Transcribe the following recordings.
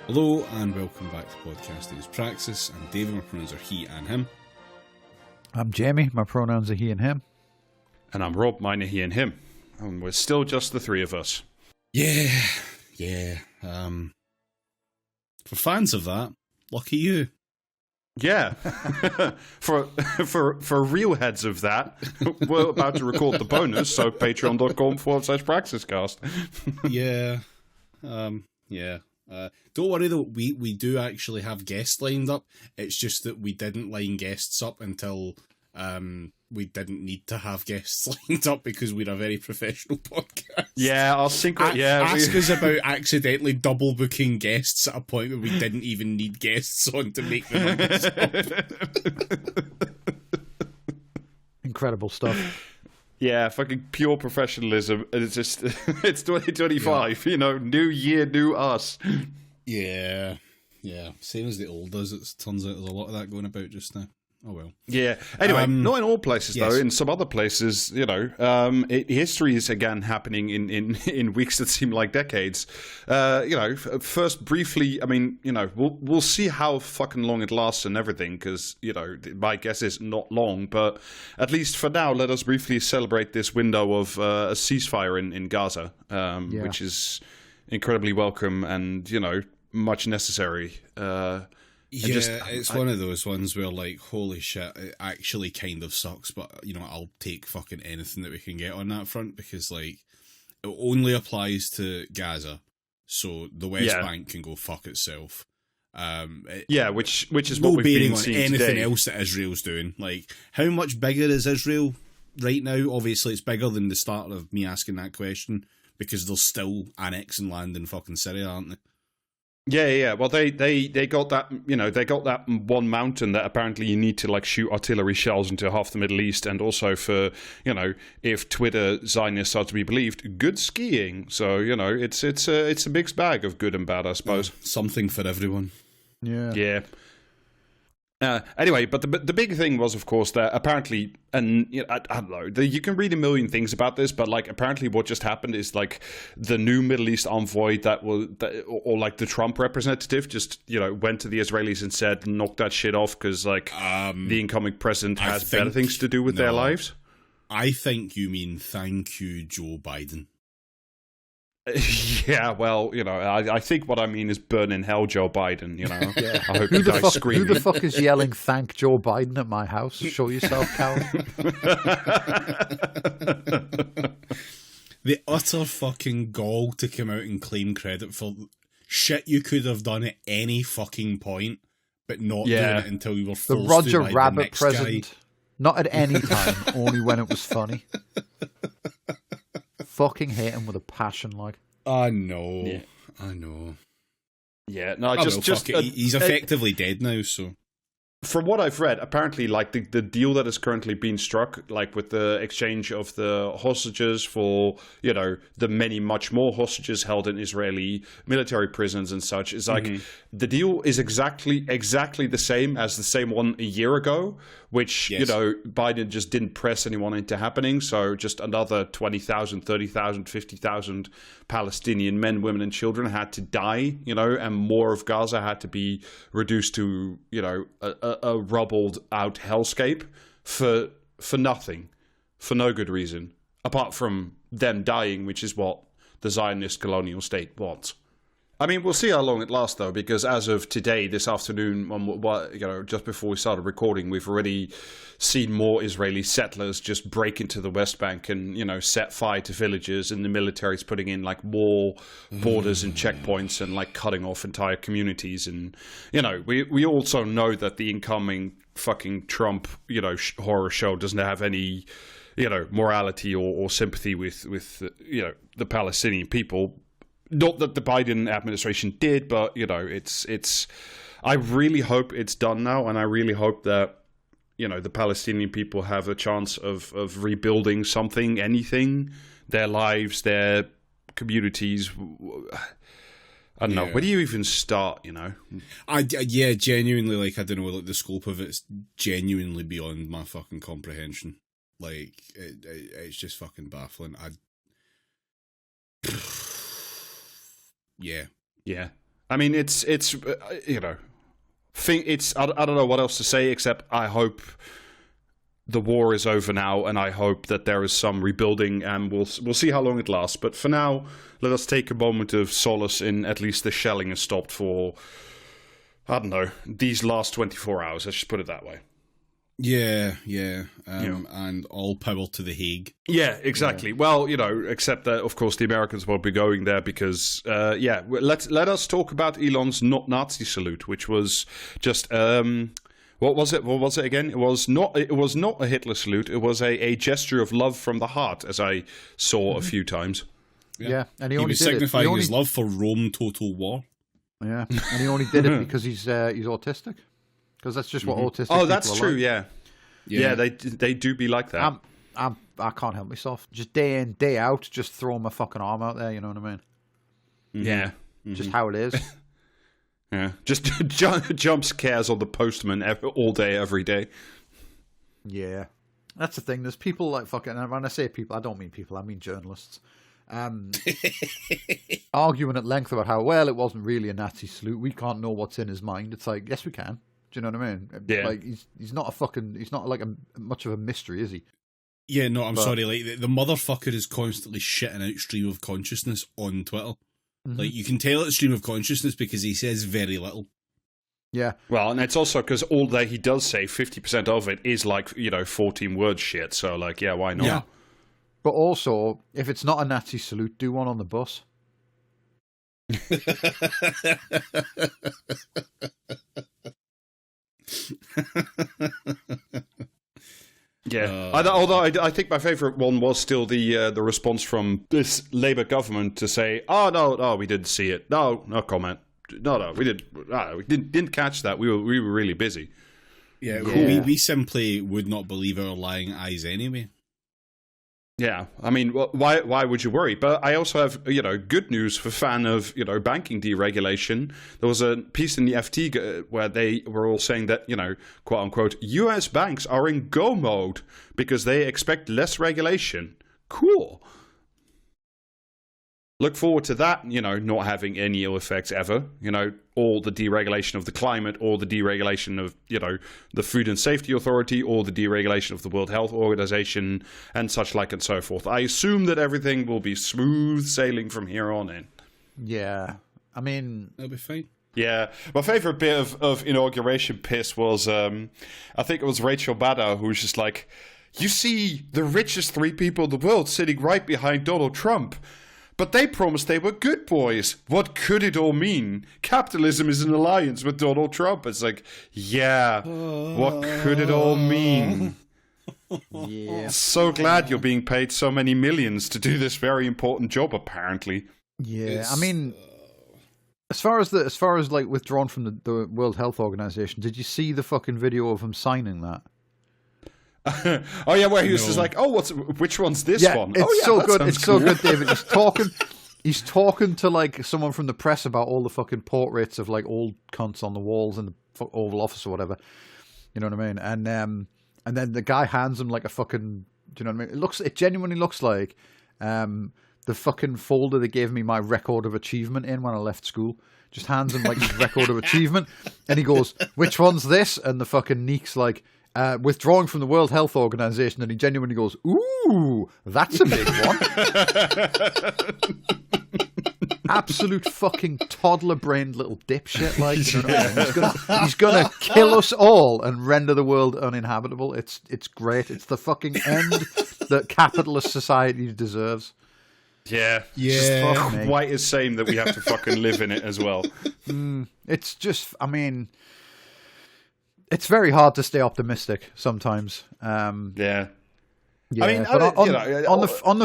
Hello and welcome back to Podcasting's Praxis. I'm David, my pronouns are he and him. I'm Jamie, my pronouns are he and him. And I'm Rob, mine are he and him. And we're still just the three of us. Yeah. For fans of that, lucky you. Yeah. for real heads of that, we're about to record the bonus, so patreon.com/praxiscast. Yeah. Don't worry though, we do actually have guests lined up. It's just that we didn't line guests up until we didn't need to have guests lined up because we're a very professional podcast. Yeah, I'll sync it. Ask us about accidentally double booking guests at a point where we didn't even need guests on to make the numbers up. Incredible stuff. Yeah, fucking pure professionalism. It's just, it's 2025, You know, new year, new us. Yeah. Same as the old days, it turns out there's a lot of that going about just now. Oh well. Yeah. Anyway, not in all places yes. though. In some other places, you know, history is again happening in weeks that seem like decades. You know, first briefly, I mean, you know, we'll see how fucking long it lasts and everything, because you know, my guess is not long. But at least for now, let us briefly celebrate this window of a ceasefire in Gaza, which is incredibly welcome and you know much necessary. It's one of those ones where, like, holy shit, it actually kind of sucks, but, you know, I'll take fucking anything that we can get on that front, because, like, it only applies to Gaza, so the West Bank can go fuck itself. Which is no what we've bearing been on seeing anything today. else that Israel's doing. Like, how much bigger is Israel right now? Obviously, it's bigger than the start of me asking that question, because they're still annexing land in fucking Syria, aren't they? Yeah. Well, they got that, you know, they got that one mountain that apparently you need to like shoot artillery shells into half the Middle East, and also for, you know, if Twitter Zionists are to be believed, good skiing. So you know, it's a mixed bag of good and bad, I suppose. Something for everyone. Yeah. Anyway, but the big thing was, of course, that apparently, and you know, I don't know, you can read a million things about this, but like apparently what just happened is like the new Middle East envoy or like the Trump representative just, you know, went to the Israelis and said, knock that shit off, because like the incoming president has better things to do with their lives. I think you mean thank you, Joe Biden. Yeah, well, you know, I think what I mean is burn in hell, Joe Biden, you know. Yeah. I hope you die screaming. Who the fuck is yelling thank Joe Biden at my house? Show yourself, Cal. The utter fucking gall to come out and claim credit for shit you could have done at any fucking point, but not doing it until you were forced The Roger to by Rabbit the next president. guy. Not at any time, only when it was funny. Fucking hate him with a passion, like. I know. Yeah. I know. Yeah, no, he's effectively dead now, so. From what I've read, apparently, like the deal that is currently being struck, like with the exchange of the hostages for, you know, the many much more hostages held in Israeli military prisons and such, is like the deal is exactly the same as the same one a year ago, which you know Biden just didn't press anyone into happening. So just another 20,000, 30,000, 50,000 Palestinian men, women, and children had to die, you know, and more of Gaza had to be reduced to, you know, a rubbled out hellscape for nothing, for no good reason, apart from them dying, which is what the Zionist colonial state wants. I mean, we'll see how long it lasts, though, because as of today, this afternoon, you know, just before we started recording, we've already seen more Israeli settlers just break into the West Bank and, you know, set fire to villages, and the military's putting in like more borders and checkpoints and like cutting off entire communities. And, you know, we also know that the incoming fucking Trump, you know, horror show doesn't have any, you know, morality or sympathy with you know, the Palestinian people. Not that the Biden administration did, but, you know, it's. I really hope it's done now, and I really hope that, you know, the Palestinian people have a chance of rebuilding something, anything, their lives, their communities. I don't know. Where do you even start, you know? Genuinely, like, I don't know, like, the scope of it's genuinely beyond my fucking comprehension. Like, it's just fucking baffling. Yeah. I mean, it's I don't know what else to say except I hope the war is over now, and I hope that there is some rebuilding, and we'll see how long it lasts. But for now, let us take a moment of solace in at least the shelling has stopped for, I don't know, these last 24 hours. Let's just put it that way. Yeah. And all power to The Hague. Yeah, exactly. Yeah. Well, except that, of course, the Americans will be going there because, let us talk about Elon's not Nazi salute, which was just, what was it? What was it again? It was not a Hitler salute. It was a gesture of love from the heart, as I saw a few times. Yeah, and he was signifying his love for Rome Total War. Yeah, and he only did it because he's autistic. Because that's just what autistic people are. Oh, that's true. Like. Yeah, they do be like that. I can't help myself. Just day in, day out, just throw my fucking arm out there. You know what I mean? Yeah, just how it is. Yeah, just jump scares on the postman all day, every day. Yeah, that's the thing. There's people like fucking. And when I say people, I don't mean people. I mean journalists. Arguing at length about how it wasn't really a Nazi salute. We can't know what's in his mind. It's like, yes, we can. Do you know what I mean? Yeah. Like he's not like much of a mystery, is he? Yeah, no, I'm sorry. Like the motherfucker is constantly shitting out stream of consciousness on Twitter. Mm-hmm. Like you can tell it's stream of consciousness because he says very little. Yeah. Well, and it's also because all that he does say, 50% of it is like 14 word shit. So like, yeah, why not? Yeah. But also, if it's not a Nazi salute, do one on the bus. Yeah, although I think my favourite one was still the response from this Labour government to say, "Oh no, we didn't see it. No comment. No, we didn't catch that. We were really busy." Yeah. We simply would not believe our lying eyes anyway. Yeah, I mean, why would you worry? But I also have, good news for fan of, banking deregulation. There was a piece in the FT where they were all saying that, quote unquote, US banks are in go mode because they expect less regulation. Cool. Look forward to that, not having any ill effects ever. All the deregulation of the climate, or the deregulation of, the Food and Safety Authority, or the deregulation of the World Health Organization, and such like and so forth. I assume that everything will be smooth sailing from here on in. Yeah. I mean, it'll be fine. Yeah. My favorite bit of inauguration piss was, I think it was Rachel Maddow, who was just like, you see the richest 3 people in the world sitting right behind Donald Trump. But they promised they were good boys. What could it all mean? Capitalism is an alliance with Donald Trump. It's like, yeah, what could it all mean? Yeah. So glad you're being paid so many millions to do this very important job, apparently. Yeah, I mean, as far as like withdrawn from the World Health Organization, did you see the fucking video of him signing that? Oh yeah, where he was just like, "Oh, which one's this one?" It's so good. It's so cool. good, David. He's talking to like someone from the press about all the fucking portraits of like old cunts on the walls in the Oval Office or whatever. You know what I mean? And then the guy hands him like a fucking. Do you know what I mean? It genuinely looks like the fucking folder they gave me my record of achievement in when I left school. Just hands him like his record of achievement, and he goes, "Which one's this?" And the fucking neek's like. Withdrawing from the World Health Organization, and he genuinely goes, "Ooh, that's a big one." Absolute fucking toddler-brained little dipshit, like, you know what I mean? He's gonna kill us all and render the world uninhabitable. It's great. It's the fucking end that capitalist society deserves. Yeah. Just quite a shame that we have to fucking live in it as well. It's just, I mean. It's very hard to stay optimistic sometimes. Yeah. I mean, but on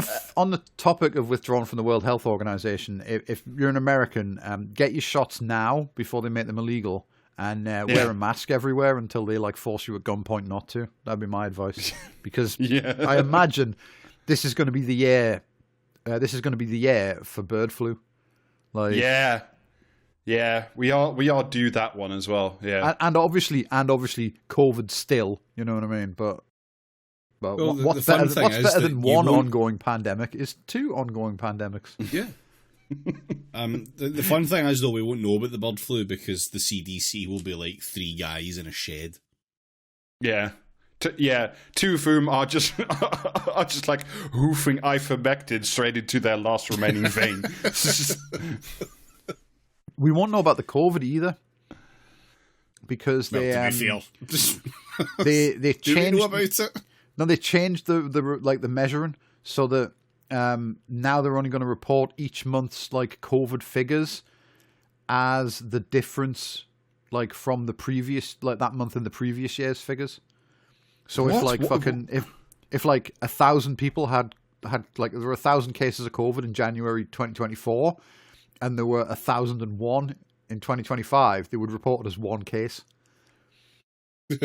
the topic of withdrawing from the World Health Organization, if you're an American, get your shots now before they make them illegal, and wear a mask everywhere until they like force you at gunpoint not to. That'd be my advice, because I imagine this is going to be the year. This is going to be the year for bird flu. Like, yeah, we are due that one as well. Yeah, and obviously, COVID still. You know what I mean? But what's better than one ongoing pandemic is 2 ongoing pandemics. Yeah, The fun thing is, though, we won't know about the bird flu because the CDC will be like 3 guys in a shed. Yeah. Two of whom are just like hoofing ivermectin straight into their last remaining vein. We won't know about the COVID either. Because they to be fair. they Do we changed know about it? No, they changed the measuring so that now they're only going to report each month's like COVID figures as the difference like from the previous like that month in the previous year's figures. So if like if like 1,000 people had like there were 1,000 cases of COVID in January 2024, and there were 1,001 in 2025, they would report it as one case. And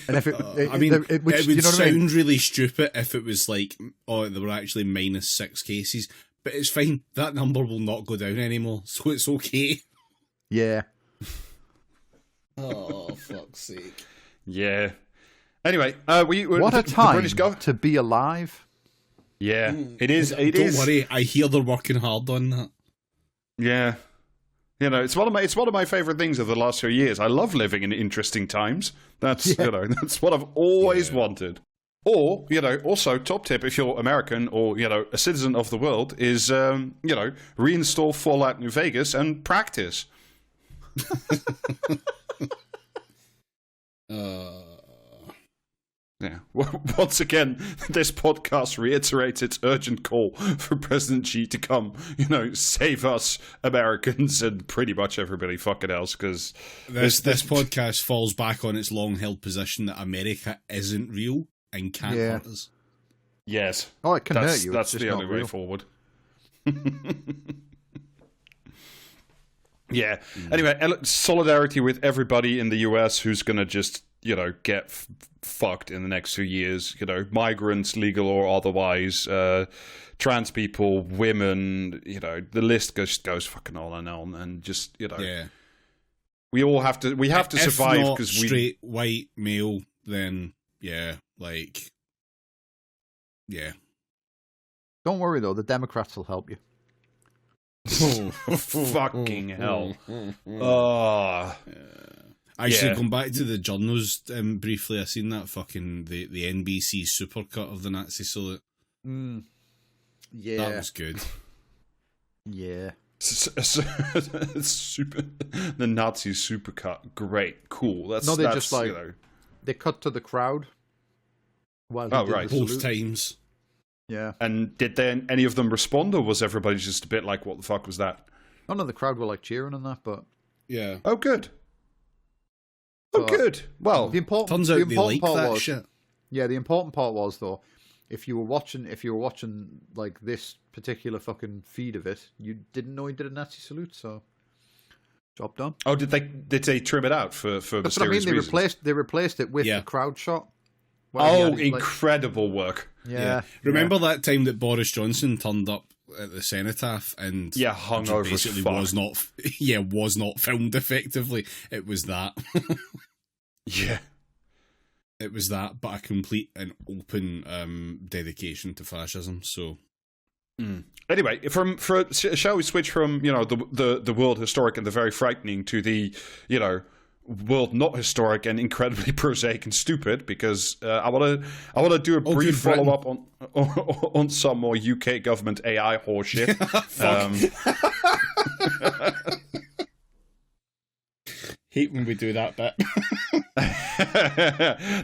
if it would sound really stupid if it was like, oh, there were actually -6 cases, but it's fine. That number will not go down anymore, so it's okay. Yeah. Oh, fuck's sake. Yeah. Anyway, what a time to be alive. Yeah, it is. Don't worry, I hear they're working hard on that. Yeah. You know, it's one of my favorite things of the last few years. I love living in interesting times. That's that's what I've always wanted. Or, also top tip if you're American or, a citizen of the world is reinstall Fallout New Vegas and practice. Yeah. Once again, this podcast reiterates its urgent call for President Xi to come, save us Americans and pretty much everybody fucking else. Because this podcast falls back on its long-held position that America isn't real and can't hurt us. Yes. Oh, it can hurt you. That's the only way forward. Yeah. Anyway, solidarity with everybody in the US who's going to just, get fucked in the next few years. Migrants, legal or otherwise, trans people, women, the list goes fucking on and on. And just, we all have to, survive because straight, white, male, then, Don't worry, though. The Democrats will help you. Oh, fucking hell. Oh. Actually, going back to the journals briefly, I seen that fucking the NBC supercut of the Nazi salute. Yeah. That was good. Yeah. The Nazi supercut. Great. Cool. That's just like, they cut to the crowd. While right. Both times. Yeah. And did then any of them respond, or was everybody just a bit like, what the fuck was that? None of the crowd were like cheering and that, but... Yeah. Oh, good. Good. Well, turns out they like that shit. Yeah, the important part was, though, if you were watching like this particular fucking feed of it, you didn't know he did a Nazi salute, so job done. Oh, did they trim it out for That's what I mysterious mean. reasons? They replaced it with the crowd shot. Incredible work. Yeah. Remember that time that Boris Johnson turned up at the cenotaph and hung over basically was not filmed effectively. It was that. Yeah. It was that, but a complete and open dedication to fascism. So, anyway, shall we switch from the world historic and the very frightening to the world not historic and incredibly prosaic and stupid? Because I want to do a brief follow up on some more UK government AI horseshit. Hate when we do that bit.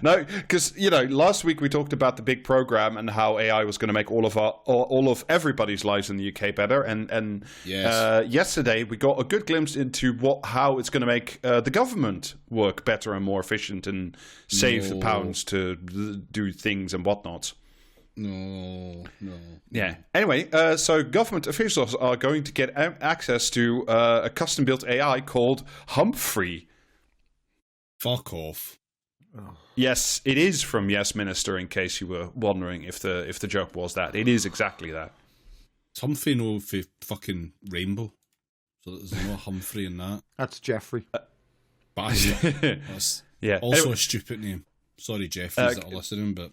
No, because last week we talked about the big program and how AI was going to make all of everybody's lives in the UK better, and yesterday we got a good glimpse into how it's going to make the government work better and more efficient and save the pounds to do things and whatnot. No. Yeah. Anyway, so government officials are going to get access to a custom-built AI called Humphrey. Fuck off. Oh. Yes, it is from Yes Minister, in case you were wondering if the joke was that. It is exactly that. It's Humphrey no for fucking Rainbow. So there's no Humphrey in that. That's Jeffrey. Bastard. That's yeah. Also a stupid name. Sorry, Jeffries that are listening, but...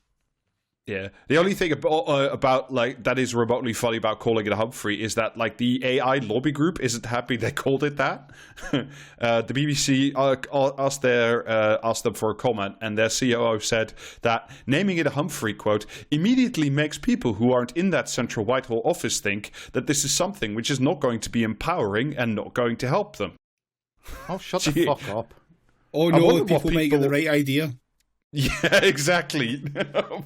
Yeah. The only thing about like that is remotely funny about calling it a Humphrey is that like the AI lobby group isn't happy they called it that. The BBC asked them for a comment, and their COO said that naming it a Humphrey, quote, immediately makes people who aren't in that central Whitehall office think that this is something which is not going to be empowering and not going to help them. Oh, shut the fuck up. Oh no, people might get the right idea. Yeah, exactly.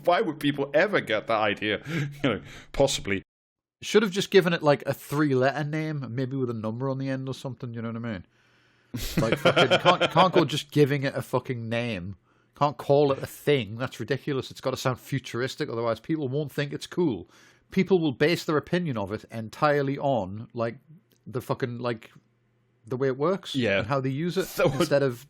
Why would people ever get that idea? Possibly. Should have just given it like a 3-letter name, maybe with a number on the end or something. You know what I mean? Like, fucking can't go just giving it a fucking name. Can't call it a thing. That's ridiculous. It's got to sound futuristic, otherwise people won't think it's cool. People will base their opinion of it entirely on like the fucking like. The way it works, and how they use it, instead of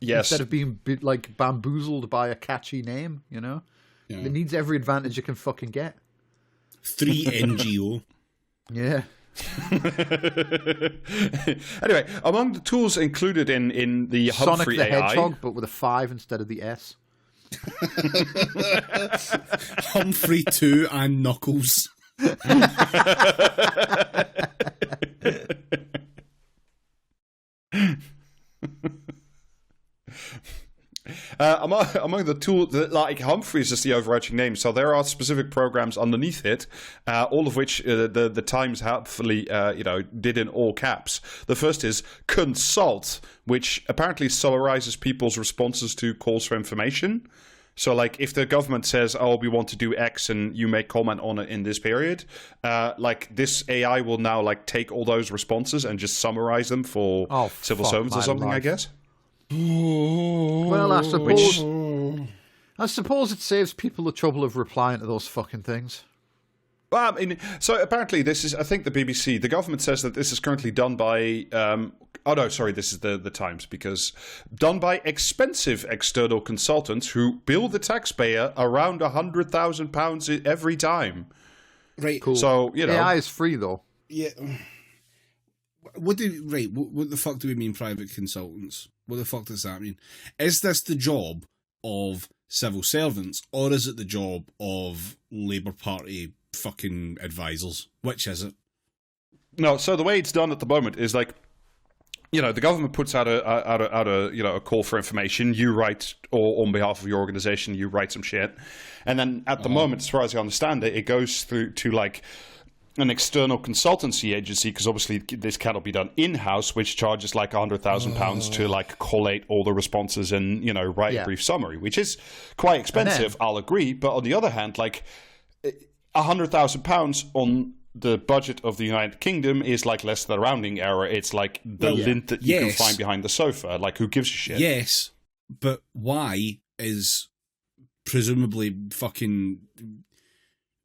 being like bamboozled by a catchy name, you know, it needs every advantage it can fucking get. 3NGO. Yeah. Anyway, among the tools included in the Sonic Humphrey the AI, Hedgehog, but with a 5 instead of the S. Humphrey 2 and Knuckles. Among the tools, like Humphreys is the overarching name, so there are specific programs underneath it, all of which the Times helpfully did in all caps. The first is Consult, which apparently summarizes people's responses to calls for information. So, like, if the government says, "Oh, we want to do X," and you make comment on it in this period, like this AI will now like take all those responses and just summarize them for civil servants or something, I guess. Well, I suppose it saves people the trouble of replying to those fucking things. Well, I mean, so apparently this is, I think the BBC, the government says that this is currently done by, this is the Times, because done by expensive external consultants who bill the taxpayer around £100,000 every time. Right. Cool. So, AI is free, though. Yeah. What the fuck do we mean private consultants? What the fuck does that mean? Is this the job of civil servants, or is it the job of Labour Party fucking advisors? Which is it? No, so the way it's done at the moment is like, the government puts out a call for information. You write, or on behalf of your organization, you write some shit, and then at the moment, as far as I understand it, it goes through to like an external consultancy agency, because obviously this cannot be done in-house, which charges like £100,000 to like collate all the responses and write a brief summary, which is quite expensive. I'll agree, but on the other hand, like £100,000 on the budget of the United Kingdom is like less than a rounding error. It's like the lint that you can find behind the sofa. Like, who gives a shit? Yes, but why is presumably fucking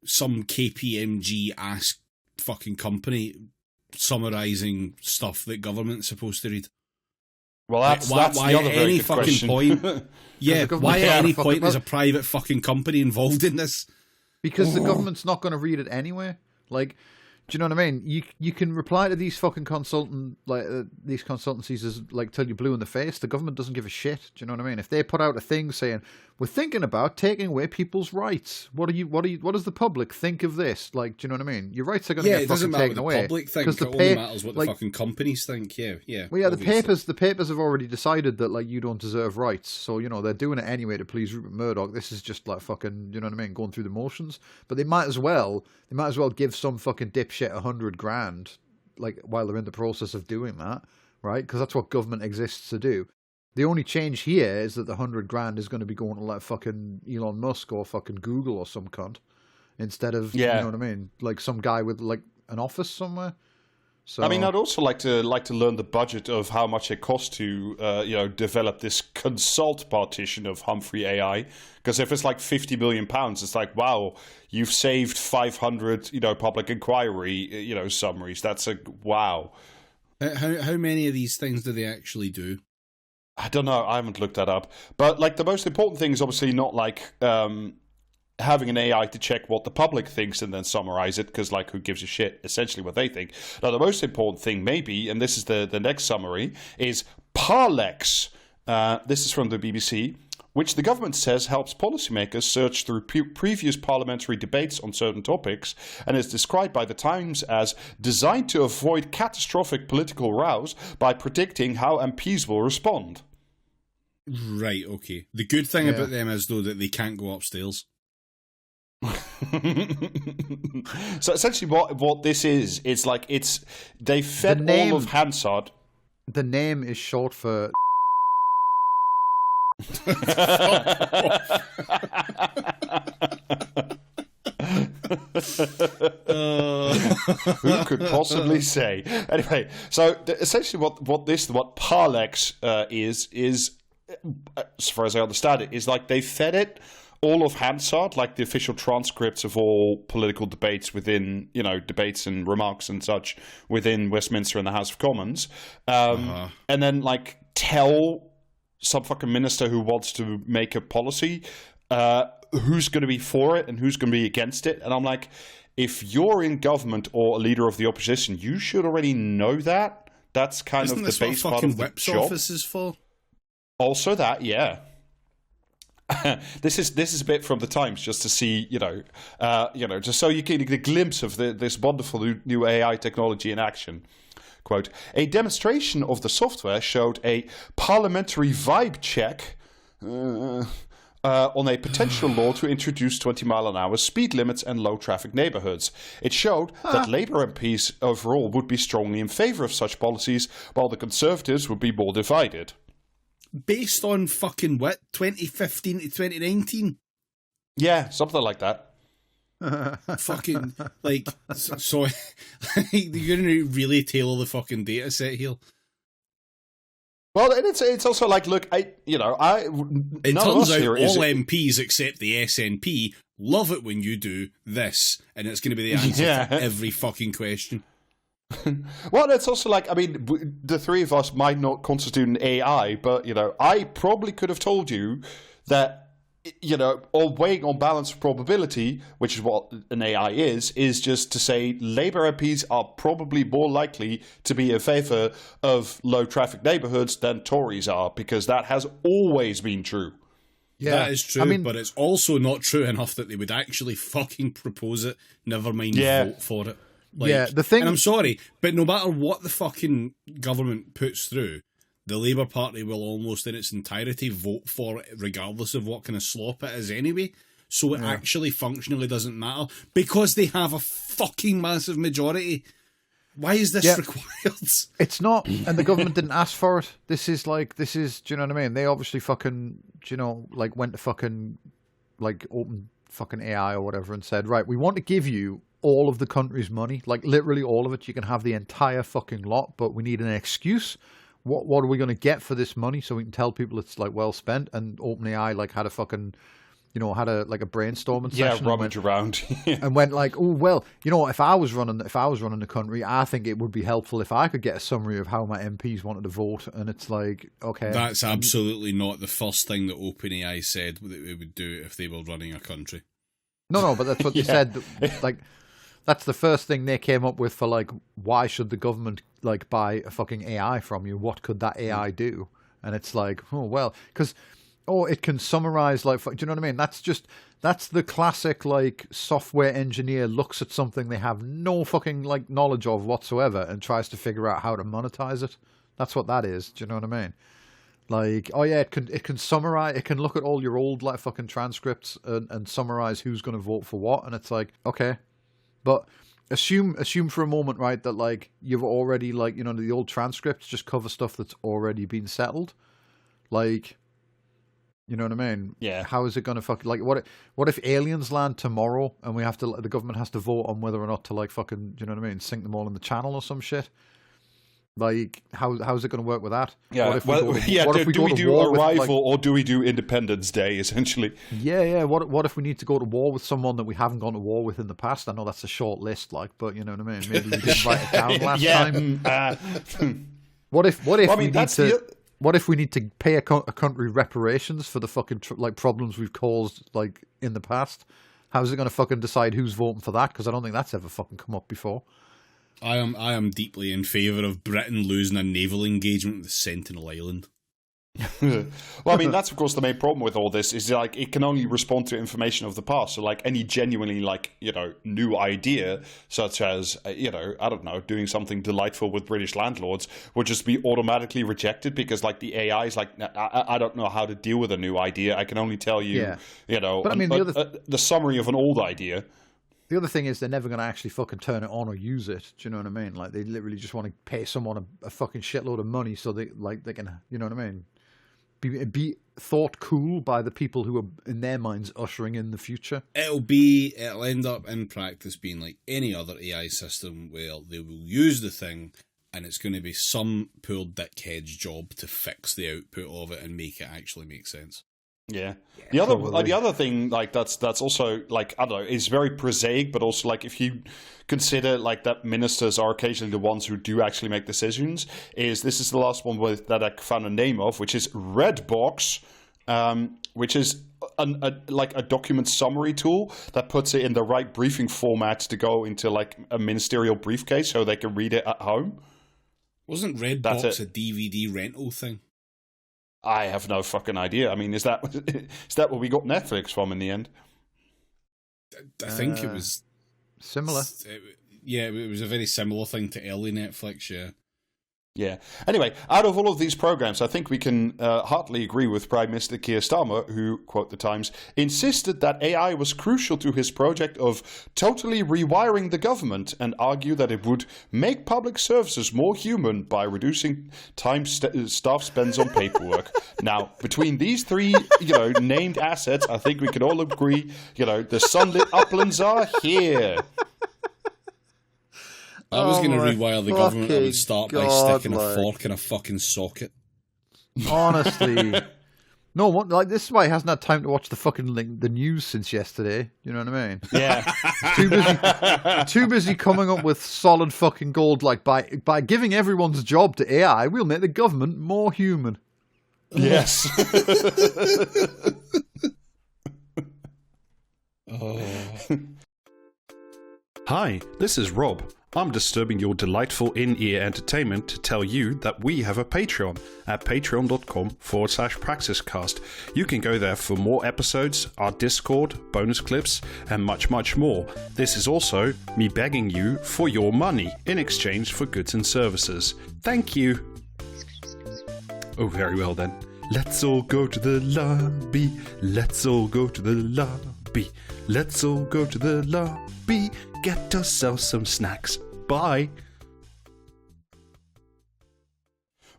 some KPMG-ass fucking company summarising stuff that government's supposed to read? Well, that's the other very good question. Point? Yeah, why at any point is a private fucking company involved in this? Because the government's not going to read it anyway. Like, do you know what I mean? You can reply to these fucking these consultancies as like till you're blue in the face. The government doesn't give a shit. Do you know what I mean? If they put out a thing saying we're thinking about taking away people's rights, what does the public think of this? Like, do you know what I mean? Your rights are going to get fucking taken away. Yeah, it doesn't matter what the public think. It only matters what the fucking companies think. Yeah. Well, yeah, the papers have already decided that like you don't deserve rights, so they're doing it anyway to please Rupert Murdoch. This is just like fucking, you know what I mean, going through the motions. But they might as well give some fucking dipshit $100,000, like while they're in the process of doing that, right? Because that's what government exists to do. The only change here is that the $100,000 is going to be going to like fucking Elon Musk or fucking Google or some cunt, instead of you know what I mean, like some guy with like an office somewhere. So, I mean, I'd also like to learn the budget of how much it costs to develop this consult partition of Humphrey AI. Because if it's like £50 million, it's like, wow, you've saved 500 public inquiry summaries. That's a wow. How many of these things do they actually do? I don't know. I haven't looked that up. But like the most important thing is obviously not like having an AI to check what the public thinks and then summarize it, because like who gives a shit, essentially what they think. Now the most important thing maybe, and this is the next summary, is Parlex. This is from the BBC, which the government says helps policymakers search through previous parliamentary debates on certain topics, and is described by the Times as designed to avoid catastrophic political rows by predicting how MPs will respond. Right, okay. The good thing about them is, though, that they can't go upstairs. So essentially what this is, it's like they fed all of Hansard. The name is short for Who could possibly say? Anyway, so essentially what Parlex is, as far as I understand it, is like they fed it all of Hansard, like the official transcripts of all political debates within, debates and remarks and such within Westminster and the House of Commons, and then like tell some fucking minister who wants to make a policy who's going to be for it and who's going to be against it. And I'm like, if you're in government or a leader of the opposition, you should already know that. That's kind of the base part of the Whip's job. office is for? Also that, yeah. This is a bit from the Times, just to see, just so you can get a glimpse of this wonderful new AI technology in action. Quote, a demonstration of the software showed a parliamentary vibe check on a potential law to introduce 20-mile-an-hour speed limits and low-traffic neighbourhoods. It showed that Labour MPs overall would be strongly in favour of such policies, while the Conservatives would be more divided. Based on fucking what? 2015 to 2019? Yeah, something like that. Fucking, like, so you're going to really tailor the fucking data set here. Well, and it's also like, look, it turns out all MPs except the SNP love it when you do this, and it's going to be the answer to every fucking question. Well, it's also like, I mean, the three of us might not constitute an AI, but, I probably could have told you that, or weighing on balance of probability, which is what an AI is just to say Labour MPs are probably more likely to be in favour of low traffic neighbourhoods than Tories are, because that has always been true. Yeah, that is true, but it's also not true enough that they would actually fucking propose it, never mind vote for it. The thing... And I'm sorry, but no matter what the fucking government puts through, the Labour Party will almost in its entirety vote for it, regardless of what kind of slop it is anyway. So it actually functionally doesn't matter, because they have a fucking massive majority. Why is this required? It's not, and the government didn't ask for it. This is, do you know what I mean? They obviously fucking, went to fucking, open fucking AI or whatever and said, right, we want to give you all of the country's money, like literally all of it. You can have the entire fucking lot, but we need an excuse. What are we going to get for this money so we can tell people it's well spent? And OpenAI had a fucking, had a brainstorming session. Yeah, rummage around. And went oh well, if I was running the country, I think it would be helpful if I could get a summary of how my MPs wanted to vote. And it's like, okay, that's absolutely not the first thing that OpenAI said that they would do if they were running a country. No, but that's what they said. That's the first thing they came up with for why should the government buy a fucking AI from you? What could that AI do? And it's like, oh well, because it can summarize do you know what I mean? That's the classic software engineer looks at something they have no fucking knowledge of whatsoever and tries to figure out how to monetize it. That's what that is. Do you know what I mean? It can summarize. It can look at all your old fucking transcripts and summarize who's going to vote for what. And it's like, okay. But assume for a moment, right, that you've already the old transcripts just cover stuff that's already been settled. You know what I mean? Yeah. How is it going to what if aliens land tomorrow and we have to the government has to vote on whether or not to fucking, you know what I mean, sink them all in the channel or some shit? How's it going to work with that? Yeah, do we do Arrival or do we do Independence Day, essentially? Yeah. What if we need to go to war with someone that we haven't gone to war with in the past? I know that's a short list, but you know what I mean? Maybe we didn't write it down last time. What if we need to pay a country reparations for the fucking problems we've caused in the past? How's it going to fucking decide who's voting for that? Because I don't think that's ever fucking come up before. I am deeply in favour of Britain losing a naval engagement with Sentinel Island. Well, I mean, that's of course the main problem with all this is like it can only respond to information of the past. So like any genuinely new idea, such as I don't know, doing something delightful with British landlords, would just be automatically rejected because like the AI is like, I don't know how to deal with a new idea. I can only tell you, But I mean, the summary of an old idea. The other thing is they're never going to actually fucking turn it on or use it. Do you know what I mean? Like they literally just want to pay someone a fucking shitload of money so they can, you know what I mean? Be thought cool by the people who are in their minds ushering in the future. It'll end up in practice being like any other AI system where they will use the thing and it's going to be some poor dickhead's job to fix the output of it and make it actually make sense. Yeah. The other thing like that's also like I don't know is very prosaic, but also like if you consider like that ministers are occasionally the ones who do actually make decisions. This is the last one that I found a name of, which is Redbox, which is a document summary tool that puts it in the right briefing format to go into like a ministerial briefcase so they can read it at home. Wasn't Redbox a DVD rental thing? I have no fucking idea. I mean, is that what we got Netflix from in the end? I think it was similar. It was a very similar thing to early Netflix, yeah. Yeah. Anyway, out of all of these programs, I think we can heartily agree with Prime Minister Keir Starmer, who, quote the Times, insisted that AI was crucial to his project of totally rewiring the government and argued that it would make public services more human by reducing time staff spends on paperwork. Now, between these three, named assets, I think we can all agree, the sunlit uplands are here. I was going to rewire the government. I would start by sticking a fork in a fucking socket. Honestly. This is why he hasn't had time to watch the fucking the news since yesterday. You know what I mean? Yeah. Too busy coming up with solid fucking gold. Like by giving everyone's job to AI, we'll make the government more human. Yes. Hi, this is Rob. I'm disturbing your delightful in-ear entertainment to tell you that we have a Patreon at patreon.com/praxiscast. You can go there for more episodes, our Discord, bonus clips, and much, much more. This is also me begging you for your money in exchange for goods and services. Thank you. Oh, very well then. Let's all go to the lobby. Let's all go to the lobby. Let's all go to the lobby. Get ourselves some snacks. Bye.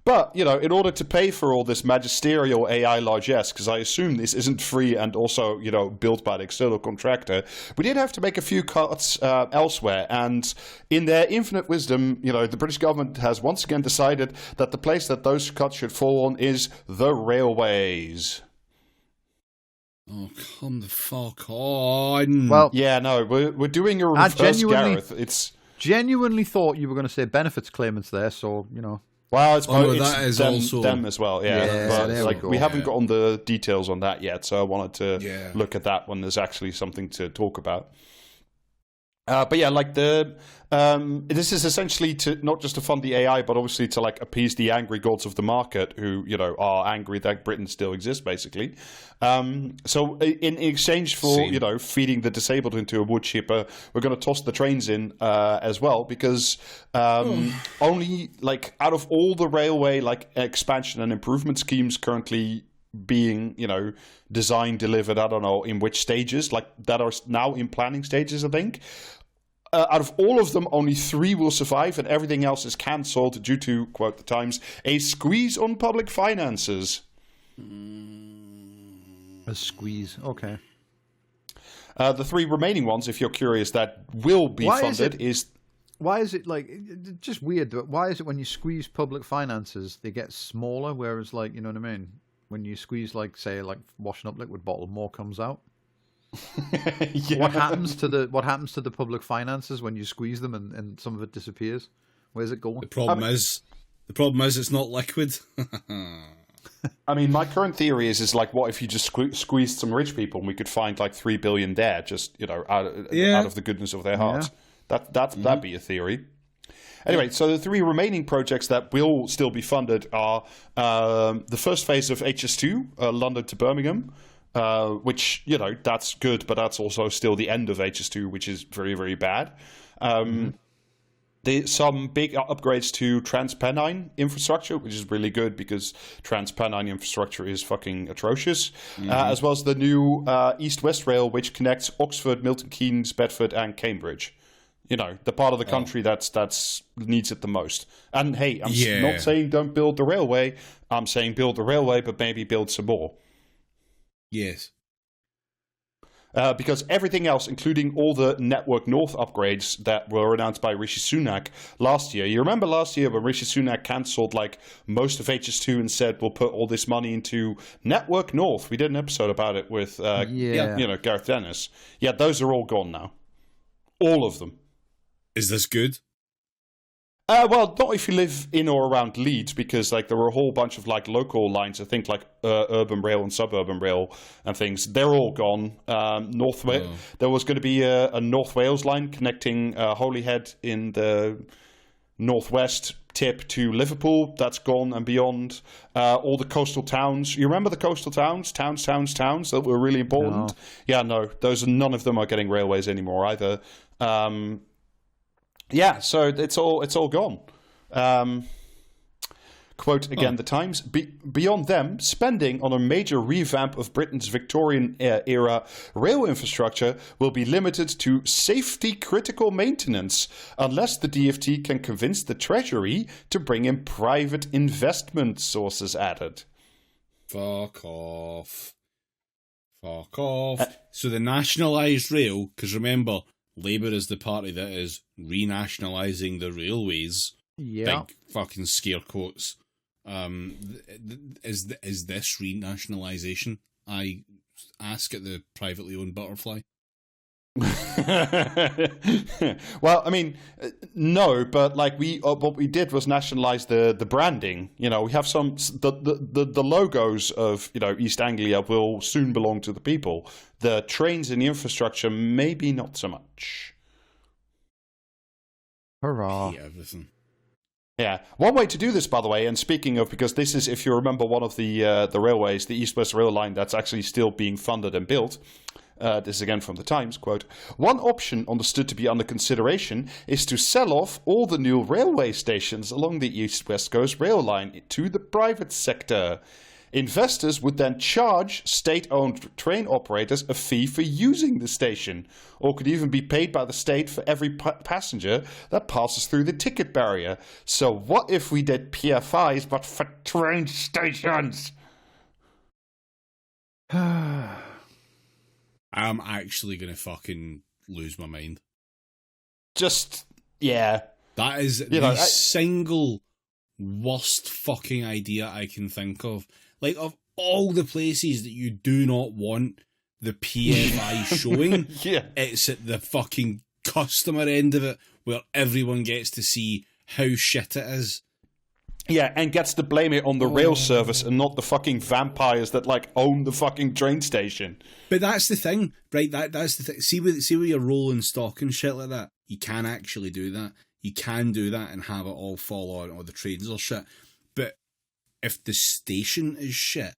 But, in order to pay for all this magisterial AI largesse, because I assume this isn't free and also, built by an external contractor, we did have to make a few cuts elsewhere. And in their infinite wisdom, the British government has once again decided that the place that those cuts should fall on is the railways. Oh, come the fuck on. Well, yeah, no, we're doing a reverse Gareth. It's genuinely thought you were going to say benefits claimants there, so, Well, it's that is them, also them as well, yeah. But we haven't gotten the details on that yet, so I wanted to look at that when there's actually something to talk about. But yeah, like this is essentially to not just to fund the AI, but obviously to like appease the angry gods of the market who, are angry that Britain still exists, basically. So in exchange for, feeding the disabled into a wood chipper, we're going to toss the trains in as well, because only like out of all the railway like expansion and improvement schemes currently being, designed, delivered, I don't know in which stages, like that are now in planning stages, I think. Out of all of them, only 3 will survive, and everything else is cancelled due to, quote the Times, a squeeze on public finances. A squeeze, okay. The 3 remaining ones, if you're curious, that will be funded is... Why is it like just weird? Why is it when you squeeze public finances, they get smaller, whereas like, you know what I mean? When you squeeze, like, say, like washing up liquid bottle, more comes out. Yeah. What happens to the public finances when you squeeze them and some of it disappears? Where's it going? The problem is it's not liquid. I mean, my current theory is like, what if you just squeezed some rich people and we could find like 3 billion there, just out of the goodness of their hearts. That'd be a theory. Anyway, so the 3 remaining projects that will still be funded are the first phase of HS2, London to Birmingham, which, that's good, but that's also still the end of HS2, which is very, very bad. Some big upgrades to Transpennine infrastructure, which is really good because Transpennine infrastructure is fucking atrocious, as well as the new East-West Rail, which connects Oxford, Milton Keynes, Bedford, and Cambridge. The part of the country that's needs it the most. And hey, I'm not saying don't build the railway. I'm saying build the railway, but maybe build some more. Yes. Because everything else, including all the Network North upgrades that were announced by Rishi Sunak last year. You remember last year when Rishi Sunak cancelled most of HS2 and said we'll put all this money into Network North. We did an episode about it with Gareth Dennis. Yeah, those are all gone now. All of them. Is this good? Well, not if you live in or around Leeds, because there were a whole bunch of local lines. I think urban rail and suburban rail and things. They're all gone. There was going to be a North Wales line connecting Holyhead in the northwest tip to Liverpool. That's gone and beyond. All the coastal towns. You remember the coastal towns? Towns that were really important. No. Yeah, no, none of them are getting railways anymore either. Yeah, so it's all gone. Quote again, The Times, beyond them, spending on a major revamp of Britain's Victorian-era rail infrastructure will be limited to safety-critical maintenance unless the DfT can convince the Treasury to bring in private investment, sources added. Fuck off. So the nationalised rail, because remember, Labour is the party that is renationalising the railways. Yeah. Big fucking scare quotes. Is this renationalisation? I ask at the privately owned Butterfly. Well, I mean, no, but what we did was nationalise the branding. We have the logos of East Anglia will soon belong to the people. The trains and the infrastructure, maybe not so much. Hurrah! I hate everything. Yeah, one way to do this, by the way, and speaking of, because this is, if you remember, one of the railways, the East-West Rail line that's actually still being funded and built. This is again from the Times, quote, one option understood to be under consideration is to sell off all the new railway stations along the East-West Coast Rail line to the private sector. Investors would then charge state-owned train operators a fee for using the station, or could even be paid by the state for every passenger that passes through the ticket barrier. So what if we did PFIs but for train stations? I'm actually going to fucking lose my mind. Yeah. That is the single worst fucking idea I can think of. Of all the places that you do not want the PFI showing, it's at the fucking customer end of it where everyone gets to see how shit it is. Yeah, and gets to blame it on the rail service and not the fucking vampires that own the fucking train station. But that's the thing, right? That's the thing. See where you're rolling stock and shit like that. You can actually do that. You can do that and have it all fall on, or the trains or shit. But if the station is shit,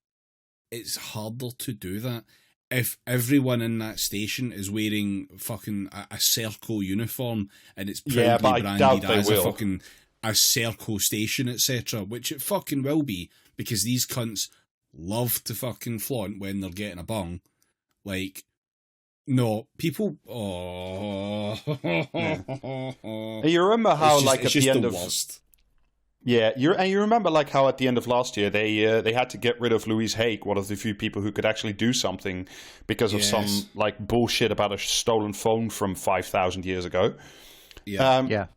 it's harder to do that. If everyone in that station is wearing fucking a Serco uniform and it's proudly branded as a Serco station, etc., which it fucking will be, because these cunts love to fucking flaunt when they're getting a bung. No, people. Oh, you remember how at the end of worst. Yeah, you remember how at the end of last year they had to get rid of Louise Haig, one of the few people who could actually do something because of some bullshit about a stolen phone from 5,000 years ago. Yeah.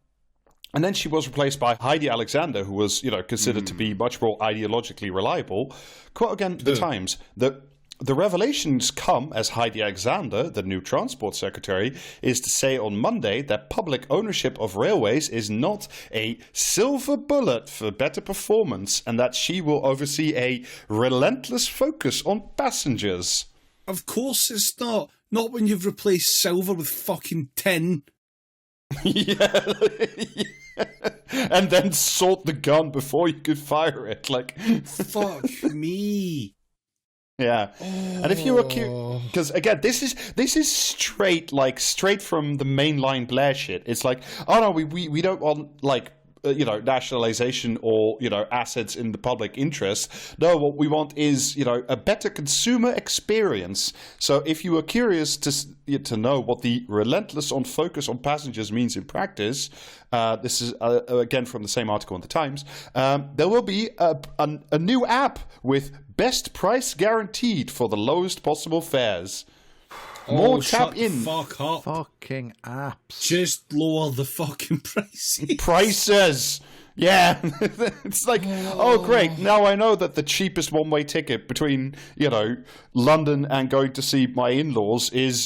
And then she was replaced by Heidi Alexander, who was considered to be much more ideologically reliable. Quote again, The Times, the revelations come as Heidi Alexander, the new transport secretary, is to say on Monday that public ownership of railways is not a silver bullet for better performance, and that she will oversee a relentless focus on passengers. Of course it's not. Not when you've replaced silver with fucking tin. Yeah. and then sold the gun before you could fire it. Like, fuck me. Yeah, and if you were because again, this is straight from the mainline Blair shit. It's like, oh no, we don't want like nationalization or assets in the public interest. No, what we want is a better consumer experience. So if you are curious to know what the relentless on focus on passengers means in practice, this is again from the same article in the Times. There will be a new app with best price guaranteed for the lowest possible fares. More tap in. Fuck up. Fucking apps. Just lower the fucking prices. Prices. Yeah. It's like, oh great, now I know that the cheapest one-way ticket between, London and going to see my in-laws is,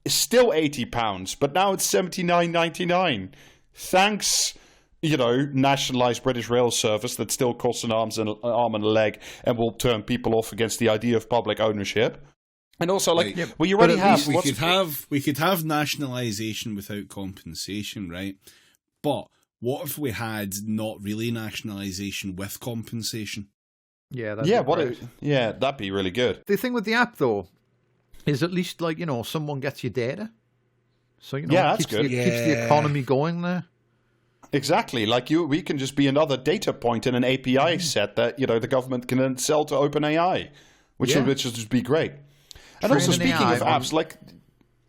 still £80, but now it's $79.99. Thanks, nationalised British Rail Service that still costs an arm and a leg and will turn people off against the idea of public ownership. And also, we already have... We could have nationalisation without compensation, right? But what if we had not really nationalisation with compensation? Yeah, that'd be really good. The thing with the app, though, is at least, someone gets your data. So, that's good. Keeps the economy going there. Exactly. We can just be another data point in an API set that, the government can then sell to OpenAI, which would just be great. And also, speaking of apps,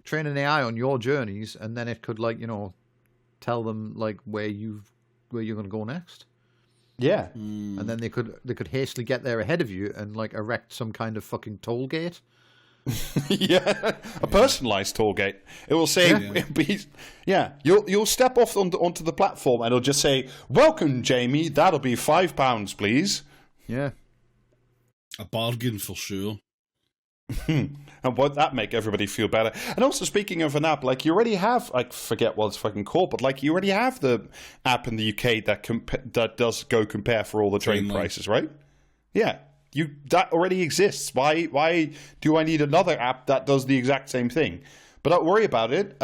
train an AI on your journeys, and then it could, tell them where you're going to go next. Yeah, and then they could hastily get there ahead of you and erect some kind of fucking toll gate. Yeah, a personalized toll gate. It will say, you'll step off onto the platform, and it'll just say, "Welcome, Jamie. That'll be £5, please." Yeah, a bargain for sure. And won't that make everybody feel better? And also, speaking of an app, you already have, I forget what it's fucking called, but you already have the app in the UK that does go compare for all the train prices, right? Yeah, that already exists. Why do I need another app that does the exact same thing? But don't worry about it.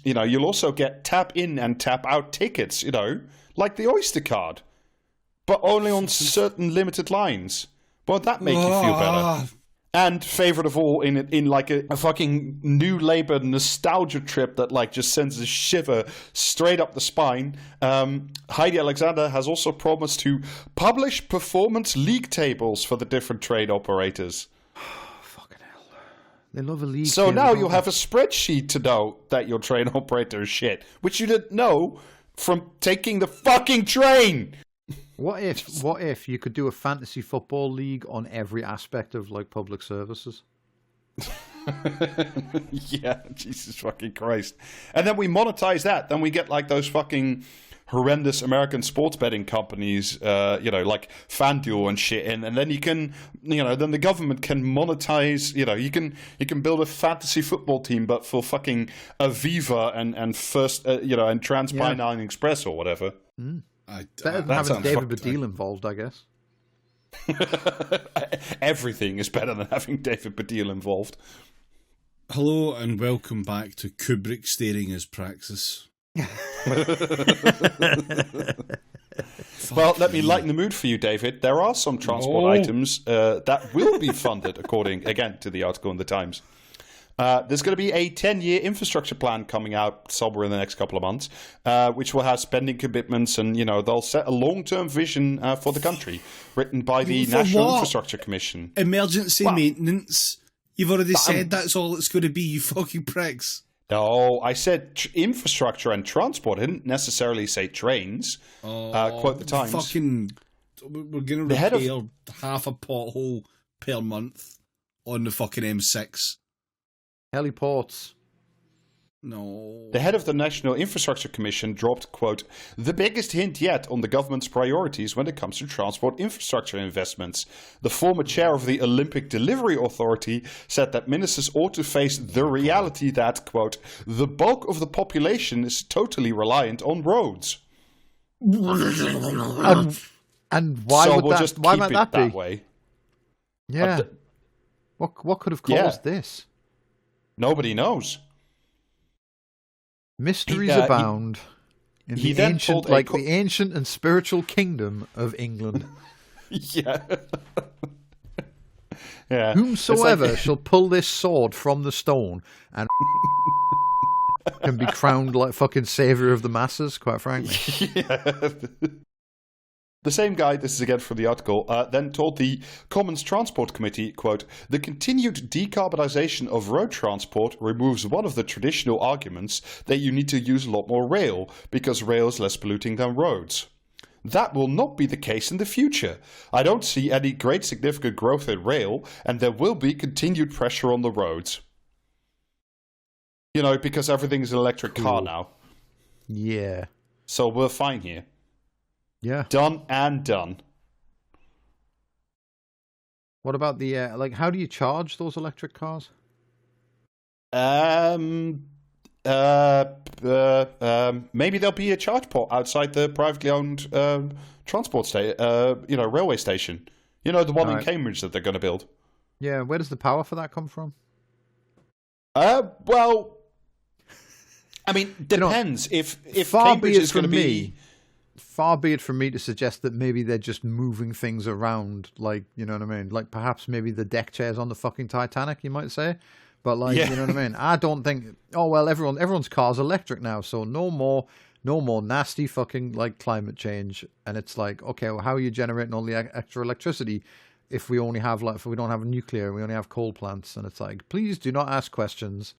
You'll also get tap in and tap out tickets. Like the Oyster card, but only on certain limited lines. Won't that make you feel better? And favourite of all, in a fucking new Labour nostalgia trip that just sends a shiver straight up the spine. Heidi Alexander has also promised to publish performance league tables for the different train operators. Fucking hell. They love a league. So now you'll have a spreadsheet to know that your train operator is shit, which you didn't know from taking the fucking train. What if you could do a fantasy football league on every aspect of public services? Yeah, Jesus fucking Christ. And then we monetize that. Then we get those fucking horrendous American sports betting companies, like FanDuel and shit in. And then you can, then the government can monetize, you can build a fantasy football team, but for fucking Aviva and First, and TransPennine Express or whatever. Mm. Better than having David Baddiel involved, I guess. Everything is better than having David Baddiel involved. Hello and welcome back to Kubrick staring as praxis. Well, let me lighten the mood for you, David. There are some transport items that will be funded, according, again, to the article in the Times. There's going to be a 10-year infrastructure plan coming out somewhere in the next couple of months, which will have spending commitments and, they'll set a long-term vision for the country, written by the National Infrastructure Commission. Emergency maintenance. You've already said that's all it's going to be, you fucking pricks. No, I said infrastructure and transport. I didn't necessarily say trains. Quote the Times. We're going to repair half a pothole per month on the fucking M6. Heliports. No. The head of the National Infrastructure Commission dropped, quote, "the biggest hint yet on the government's priorities when it comes to transport infrastructure investments. The former chair of the Olympic Delivery Authority said that ministers ought to face the reality that, quote, the bulk of the population is totally reliant on roads." And why so would we'll that, just why keep might it that be? that way. Yeah. What could have caused this? Nobody knows. Mysteries abound. In he the then ancient, told the ancient and spiritual kingdom of England. Yeah. Yeah. Whomsoever shall pull this sword from the stone and can be crowned like fucking savior of the masses, quite frankly. Yeah. The same guy, this is again from the article, then told the Commons Transport Committee, quote, "The continued decarbonisation of road transport removes one of the traditional arguments that you need to use a lot more rail, because rail is less polluting than roads. That will not be the case in the future. I don't see any great significant growth in rail, and there will be continued pressure on the roads." You know, because everything is an electric car now. Yeah. So we're fine here. Yeah. Done and done. What about the how do you charge those electric cars? Maybe there'll be a charge port outside the privately owned railway station. You know, the one in Cambridge that they're going to build. Yeah, where does the power for that come from? Well, I mean, depends. If Cambridge is going to be... Far be it from me to suggest that maybe they're just moving things around, like, you know what I mean? Like, perhaps maybe the deck chairs on the fucking Titanic, you might say. But, like, you know what I mean? I don't think... Oh, well, everyone's car's electric now, so no more nasty fucking, like, climate change. And it's like, okay, well, how are you generating all the extra electricity if we only have, like, if we don't have nuclear, we only have coal plants? And it's like, please do not ask questions.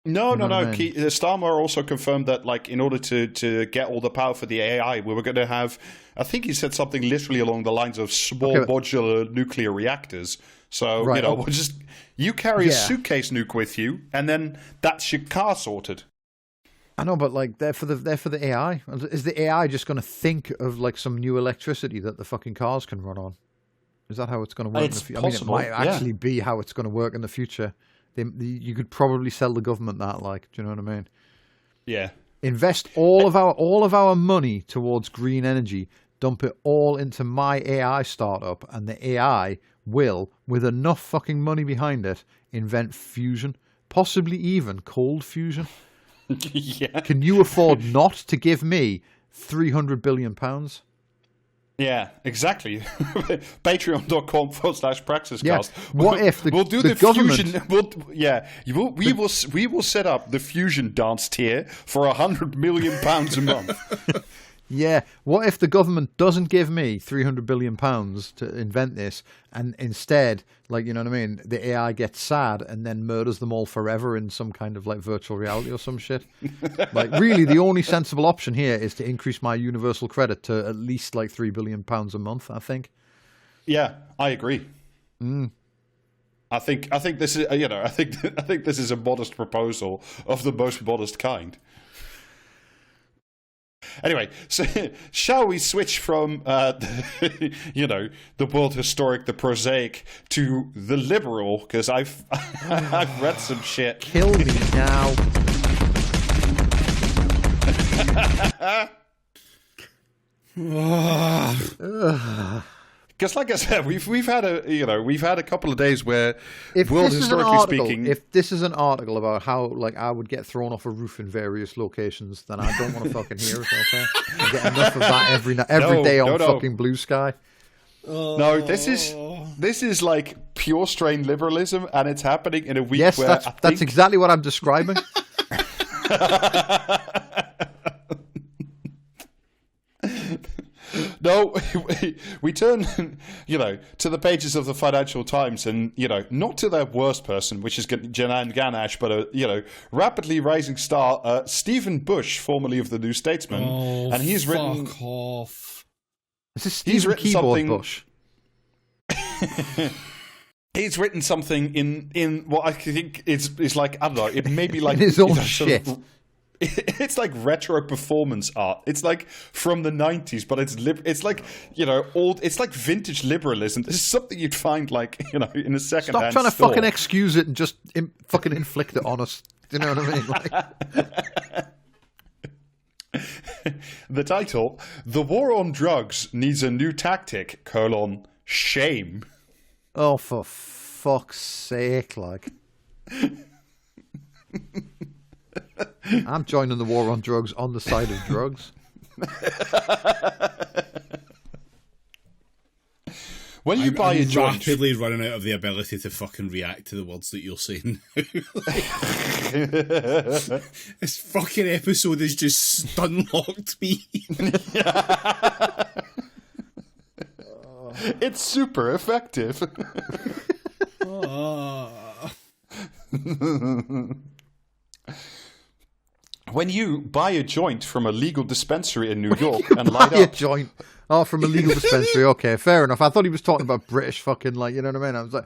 No. I mean? Starmer also confirmed that, like, in order to get all the power for the AI, we were going to have, I think he said something literally along the lines of small modular nuclear reactors. So, we'll just, you carry a suitcase nuke with you, and then that's your car sorted. I know, but, like, they're for the AI. Is the AI just going to think of, like, some new electricity that the fucking cars can run on? Is that how it's going to work in the future? I mean, it might actually be how it's going to work in the future. You could probably sell the government that, like, do you know what I mean? Yeah. Invest all of our money towards green energy, dump it all into my AI startup, and the AI will, with enough fucking money behind it, invent fusion, possibly even cold fusion. Yeah. Can you afford not to give me £300 billion? Yeah, exactly. Patreon.com/PraxisCast. Yeah. What if we'll do the government... fusion? We will set up the fusion dance tier for £100 million a month. Yeah. What if the government doesn't give me £300 billion to invent this, and instead, like, you know what I mean, the AI gets sad and then murders them all forever in some kind of, like, virtual reality or some shit? Like, really, the only sensible option here is to increase my universal credit to at least, like, £3 billion a month, I think. Yeah, I agree. I think this is I think this is a modest proposal of the most modest kind. Anyway, so shall we switch from the world historic, the prosaic, to the liberal? Because I've read some shit. Kill me now. Because, like I said, we've had a couple of days where, if this is an article about how, like, I would get thrown off a roof in various locations, then I don't want to fucking hear it. Okay, I get enough of that every day on fucking Blue Sky. No, this is like pure strain liberalism, and it's happening in a week. Yes, where that's exactly what I'm describing. No, we turn, to the pages of the Financial Times, and, not to their worst person, which is Janan Ganache, but rapidly rising star, Stephen Bush, formerly of the New Statesman, and he's written. Fuck off. Is this Stephen Keyboard Bush? He's written something in what I think is like, I don't know, it may be like his own shit. It's like retro performance art. It's like from the 90s, but it's like, old. It's like vintage liberalism. This is something you'd find, like, in a second-hand Stop trying to store. fucking excuse it and just fucking inflict it on us. Do you know what I mean? The title: "The War on Drugs Needs a New Tactic: Shame." Oh, for fuck's sake, like. I'm joining the war on drugs on the side of drugs. When you buy a joint, rapidly running out of the ability to fucking react to the words that you're saying. This fucking episode has just stun-locked me. It's super effective. When you buy a joint from a legal dispensary in New York and light up... a joint? Oh, from a legal dispensary. Okay, fair enough. I thought he was talking about British fucking, like, you know what I mean? I was like,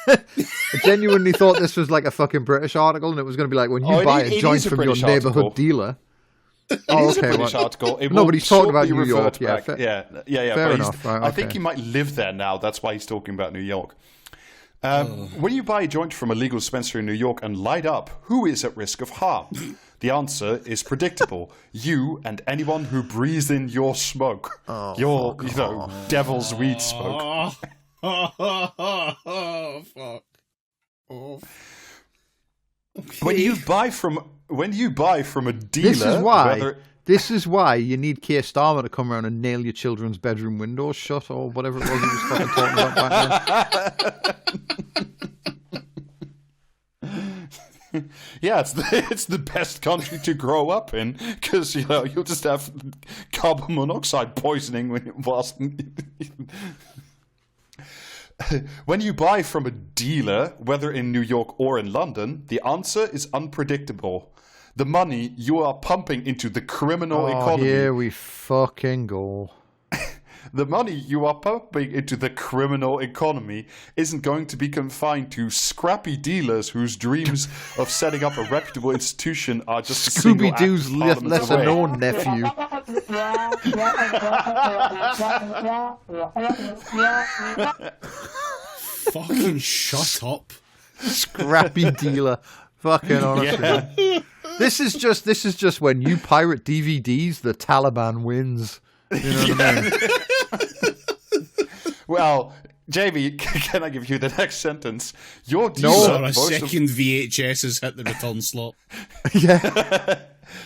I genuinely thought this was like a fucking British article, and it was going to be like, when you buy a joint from your neighborhood dealer. It is a British article. No, but he's talking about New York. Yeah, yeah. Fair enough. Right, I think he might live there now. That's why he's talking about New York. When you buy a joint from a legal dispensary in New York and light up, who is at risk of harm? The answer is predictable. You and anyone who breathes in your smoke. Your, devil's weed smoke. Oh, fuck. Oh. Okay. When you buy from a dealer... This is why you need Keir Starmer to come around and nail your children's bedroom windows shut, or whatever it was he was fucking talking about back then. Yeah, it's the best country to grow up in, because you'll just have carbon monoxide poisoning whilst. When you buy from a dealer, whether in New York or in London, the answer is unpredictable. The money you are pumping into the criminal economy. Here we fucking go. The money you are pumping into the criminal economy isn't going to be confined to scrappy dealers whose dreams of setting up a reputable institution are just Scooby-Doo's lesser known nephew. Fucking shut up. Scrappy dealer. Fucking honestly. Yeah. This is just when you pirate DVDs, the Taliban wins. You know what I mean? Well, Jamie, can I give you the next sentence? Your dealer, a second VHS has hit the return slot. Yeah.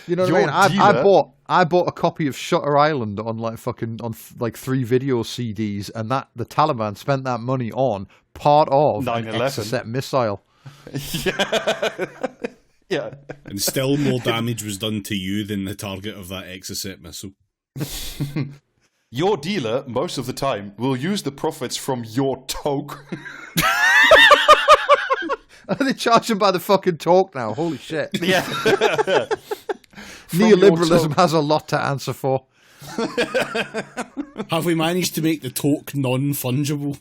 You know what I mean? I bought a copy of Shutter Island on like 3 video CDs, and the Taliban spent that money on part of 9/11 an Exocet missile. Yeah. Yeah. And still more damage was done to you than the target of that Exocet missile. Your dealer, most of the time, will use the profits from your toke. They charge him by the fucking toke now. Holy shit. Yeah. Neoliberalism has a lot to answer for. Have we managed to make the toke non-fungible?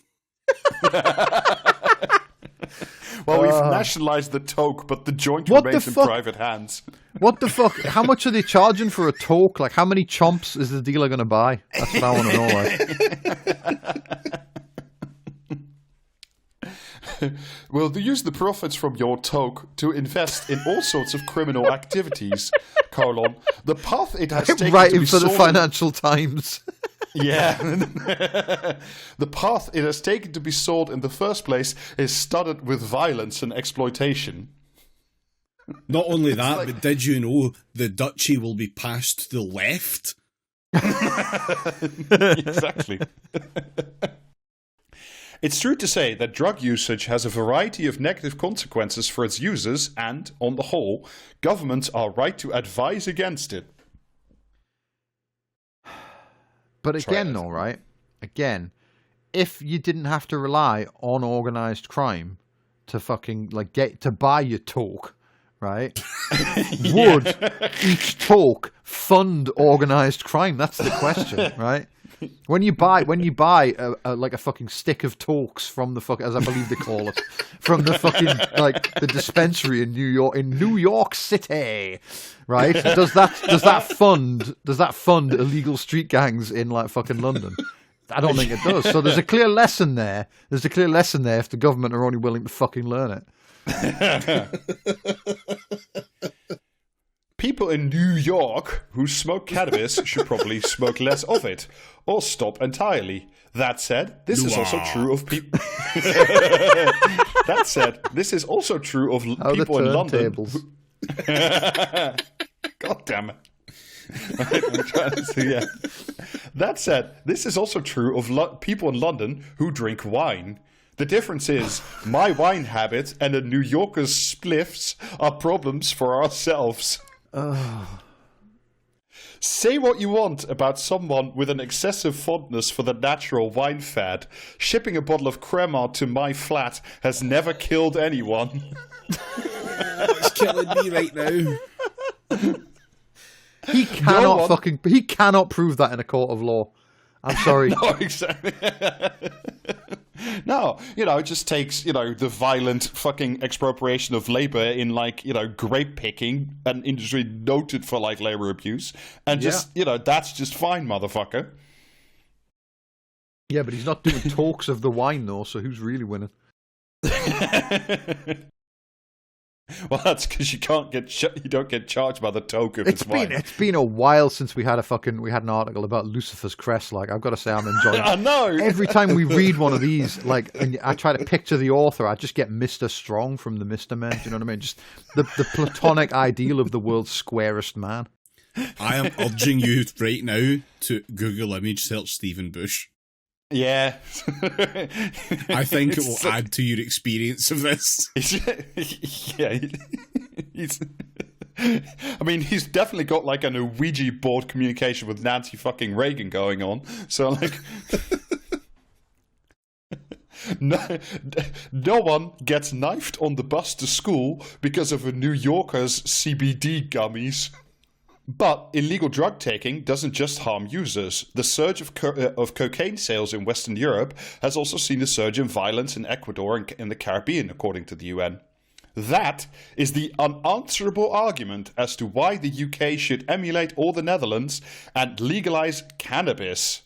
Well, we've nationalised the toke, but the joint remains in private hands. What the fuck? How much are they charging for a toke? Like, how many chomps is the dealer going to buy? That's what I want to know. Like, we'll use the profits from your toke to invest in all sorts of criminal activities. : the path it has taken writing for the Financial Times. Yeah. The path it has taken to be sold in the first place is studded with violence and exploitation. Not only that, but did you know the duchy will be passed to the left? Exactly. It's true to say that drug usage has a variety of negative consequences for its users, and, on the whole, governments are right to advise against it. But again, though, right? Again, if you didn't have to rely on organised crime to fucking get to buy your toke, right? Would each toke fund organised crime? That's the question, right? When you buy a fucking stick of tokes from the fuck, as I believe they call it, from the fucking the dispensary in New York City, right? Does that fund illegal street gangs in fucking London? I don't think it does. So there's a clear lesson there. If the government are only willing to fucking learn it. People in New York who smoke cannabis should probably smoke less of it, or stop entirely. That said, this is also true of people. That said, this is also true of people in London. God damn it. I'm trying to see, yeah. That said, this is also true of people in London who drink wine. The difference is, my wine habit and a New Yorker's spliffs are problems for ourselves. Say what you want about someone with an excessive fondness for the natural wine fad. Shipping a bottle of Cremant to my flat has never killed anyone. It's killing me right now. He cannot prove that in a court of law. I'm sorry. No, exactly. No, it just takes, the violent fucking expropriation of labor in, grape picking, an industry noted for, labor abuse, and just, that's just fine, motherfucker. Yeah, but he's not doing talks of the wine, though, so who's really winning? Well, that's because you don't get charged by the Toke if it's wine. It's been a while since we had an article about Lucifer's Crest. I've got to say, I'm enjoying it. I know. Every time we read one of these, and I try to picture the author, I just get Mr. Strong from the Mr. Men. Do you know what I mean? Just the platonic ideal of the world's squarest man. I am urging you right now to Google image search Stephen Bush. Yeah. I think it will add to your experience of this. Yeah. He's definitely got a Ouija board communication with Nancy fucking Reagan going on. So no one gets knifed on the bus to school because of a New Yorker's CBD gummies. But illegal drug taking doesn't just harm users. The surge of cocaine sales in Western Europe has also seen a surge in violence in Ecuador and in the Caribbean, according to the UN. That is the unanswerable argument as to why the UK should emulate all the Netherlands and legalize cannabis.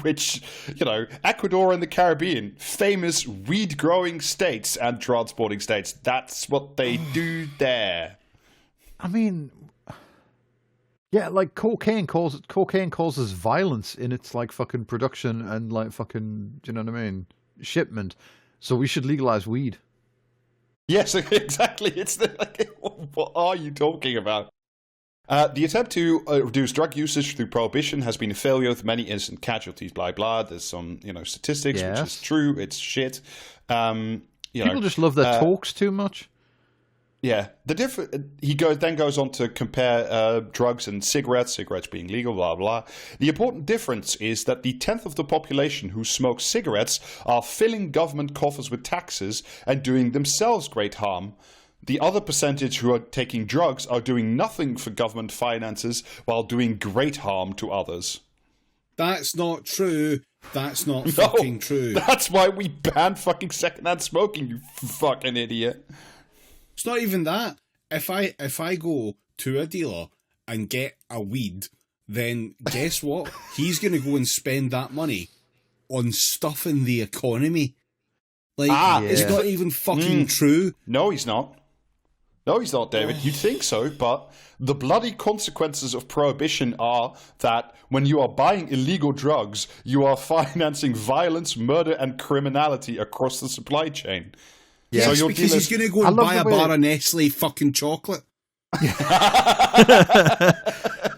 Which, Ecuador and the Caribbean, famous weed-growing states and transporting states. That's what they do there. I mean, yeah, cocaine causes violence in its fucking production and fucking, do you know what I mean, shipment. So we should legalize weed. Yes, exactly. It's what are you talking about? The attempt to reduce drug usage through prohibition has been a failure with many innocent casualties, blah, blah. There's some, statistics, yes. Which is true. It's shit. People just love their talks too much. Yeah. He goes on to compare drugs and cigarettes being legal, blah, blah. The important difference is that the tenth of the population who smoke cigarettes are filling government coffers with taxes and doing themselves great harm. The other percentage who are taking drugs are doing nothing for government finances while doing great harm to others. That's not true. That's not fucking true. That's why we banned fucking secondhand smoking, you fucking idiot. It's not even that. If I go to a dealer and get a weed, then guess what? He's going to go and spend that money on stuff in the economy. It's not even fucking true. No, he's not. No, he's not, David. You'd think so, but the bloody consequences of prohibition are that when you are buying illegal drugs, you are financing violence, murder, and criminality across the supply chain. Yes, so because he's going to go and buy a bar of Nestle fucking chocolate.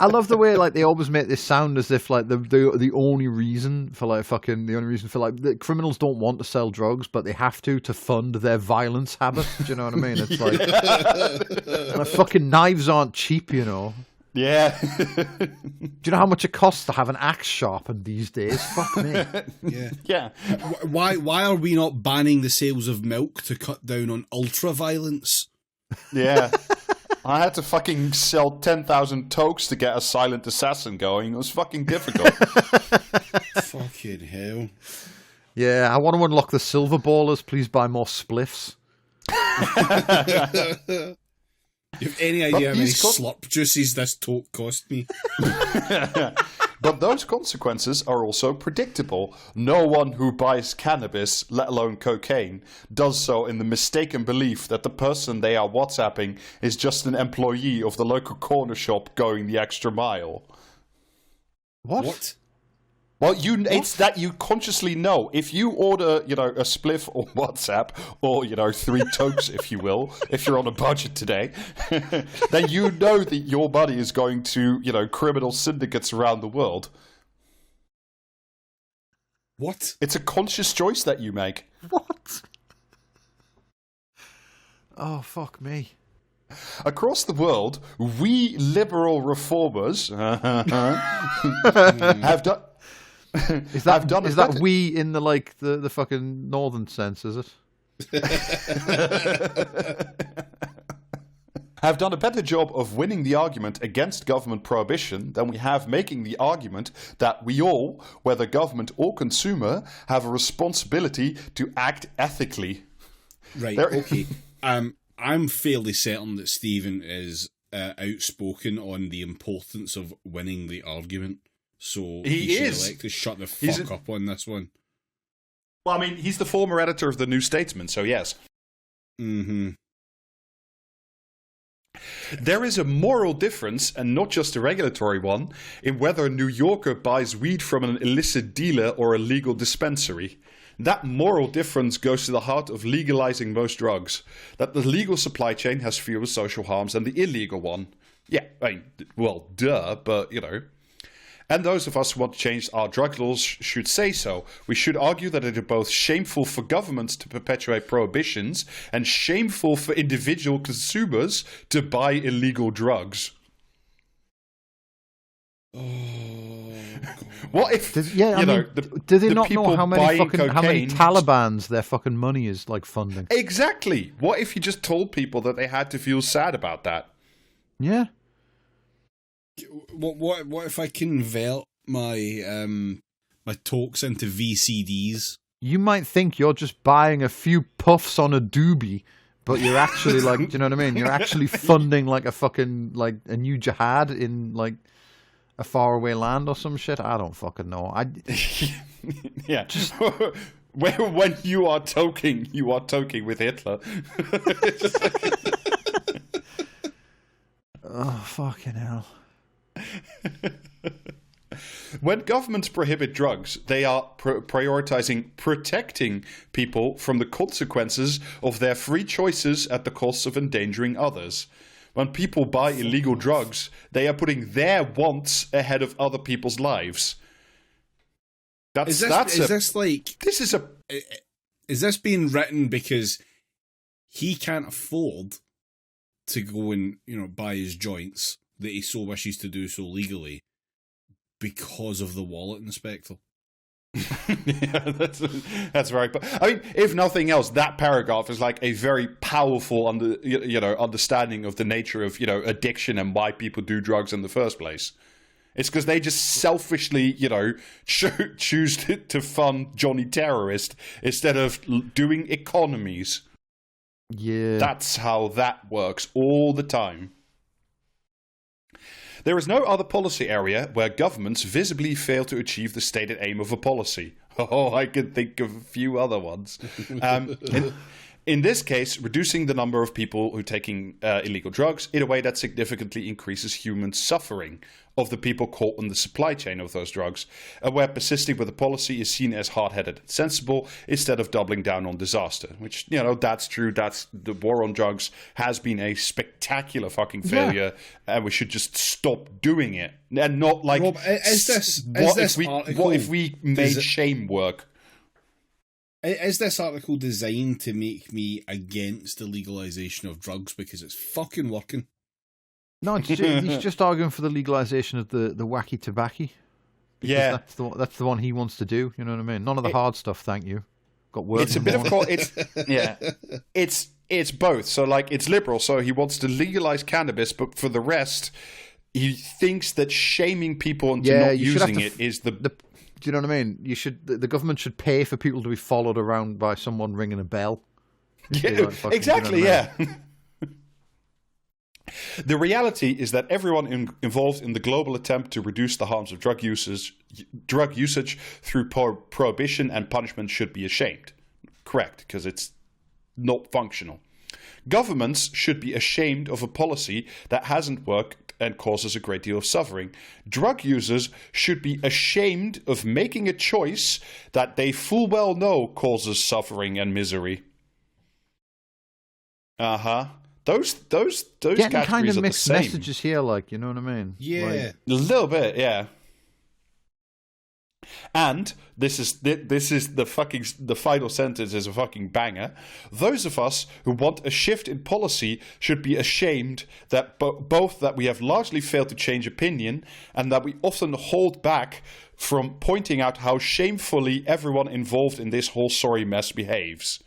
I love the way they always make this sound as if the only reason for the criminals don't want to sell drugs, but they have to fund their violence habits. Do you know what I mean? It's and fucking knives aren't cheap, Yeah. Do you know how much it costs to have an axe sharpened these days? Fuck me. Yeah. Why are we not banning the sales of milk to cut down on ultra violence? Yeah. I had to fucking sell 10,000 tokes to get a silent assassin going. It was fucking difficult. Fucking hell. Yeah, I want to unlock the silver ballers. Please buy more spliffs. You have any idea how many slurp juices this toke cost me? But those consequences are also predictable. No one who buys cannabis, let alone cocaine, does so in the mistaken belief that the person they are WhatsApping is just an employee of the local corner shop going the extra mile. What? Well, it's that you consciously know. If you order, a spliff on WhatsApp, or, 3 tokes, if you will, if you're on a budget today, then you know that your money is going to, criminal syndicates around the world. What? It's a conscious choice that you make. What? Oh, fuck me. Across the world, we liberal reformers have done... Is that we in the fucking northern sense, is it? Have done a better job of winning the argument against government prohibition than we have making the argument that we all, whether government or consumer, have a responsibility to act ethically. Right, okay. I'm fairly certain that Stephen is outspoken on the importance of winning the argument. So he should elect to shut the fuck up on this one. Well, I mean, he's the former editor of the New Statesman, so yes. Mm-hmm. There is a moral difference, and not just a regulatory one, in whether a New Yorker buys weed from an illicit dealer or a legal dispensary. That moral difference goes to the heart of legalizing most drugs. That the legal supply chain has fewer social harms than the illegal one. Yeah, I mean, well, duh, but, And those of us who want to change our drug laws should say so. We should argue that it is both shameful for governments to perpetuate prohibitions and shameful for individual consumers to buy illegal drugs. Oh, God. What if, do they not know how many Talibans their fucking money is funding? Exactly. What if you just told people that they had to feel sad about that? Yeah. What if I convert my my Tokes into VCDs? You might think you're just buying a few puffs on a doobie, but you're actually do you know what I mean? You're actually funding a fucking a new jihad in a faraway land or some shit. I don't fucking know. Yeah. Just when you are toking with Hitler. Oh, fucking hell. When governments prohibit drugs, they are prioritizing protecting people from the consequences of their free choices at the cost of endangering others. When people buy illegal drugs, they are putting their wants ahead of other people's lives. Is this being written because he can't afford to go and buy his joints that he so wishes to do so legally because of the wallet inspector? Yeah, that's right. But I mean, if nothing else, that paragraph is a very powerful understanding of the nature of addiction and why people do drugs in the first place. It's because they just selfishly choose to fund Johnny Terrorist instead of doing economies. Yeah, that's how that works all the time. There is no other policy area where governments visibly fail to achieve the stated aim of a policy. Oh, I can think of a few other ones. In this case, reducing the number of people who are taking illegal drugs in a way that significantly increases human suffering of the people caught in the supply chain of those drugs, and where persisting with the policy is seen as hard-headed and sensible instead of doubling down on disaster. Which, that's true. That's the war on drugs has been a spectacular fucking failure, and we should just stop doing it. And not Rob, what if we made shame work? Is this article designed to make me against the legalization of drugs because it's fucking working? No, he's just arguing for the legalization of the wacky tobacco. Yeah, that's the one he wants to do. You know what I mean? None of the hard stuff, thank you. Got work. It's a bit of it's both. So it's liberal. So he wants to legalize cannabis, but for the rest, he thinks that shaming people into not using it is the. Do you know what I mean? The government should pay for people to be followed around by someone ringing a bell. Yeah, exactly. Yeah. The reality is that everyone involved in the global attempt to reduce the harms of drug usage through prohibition and punishment should be ashamed. Correct, because it's not functional. Governments should be ashamed of a policy that hasn't worked and causes a great deal of suffering. Drug users should be ashamed of making a choice that they full well know causes suffering and misery. Those Getting categories kind of are mixed the same. messages here, like, you know what I mean? Yeah. Like, A little bit, yeah. And this is the final sentence is a fucking banger. Those of us who want a shift in policy should be ashamed that both that we have largely failed to change opinion and that we often hold back from pointing out how shamefully everyone involved in this whole sorry mess behaves.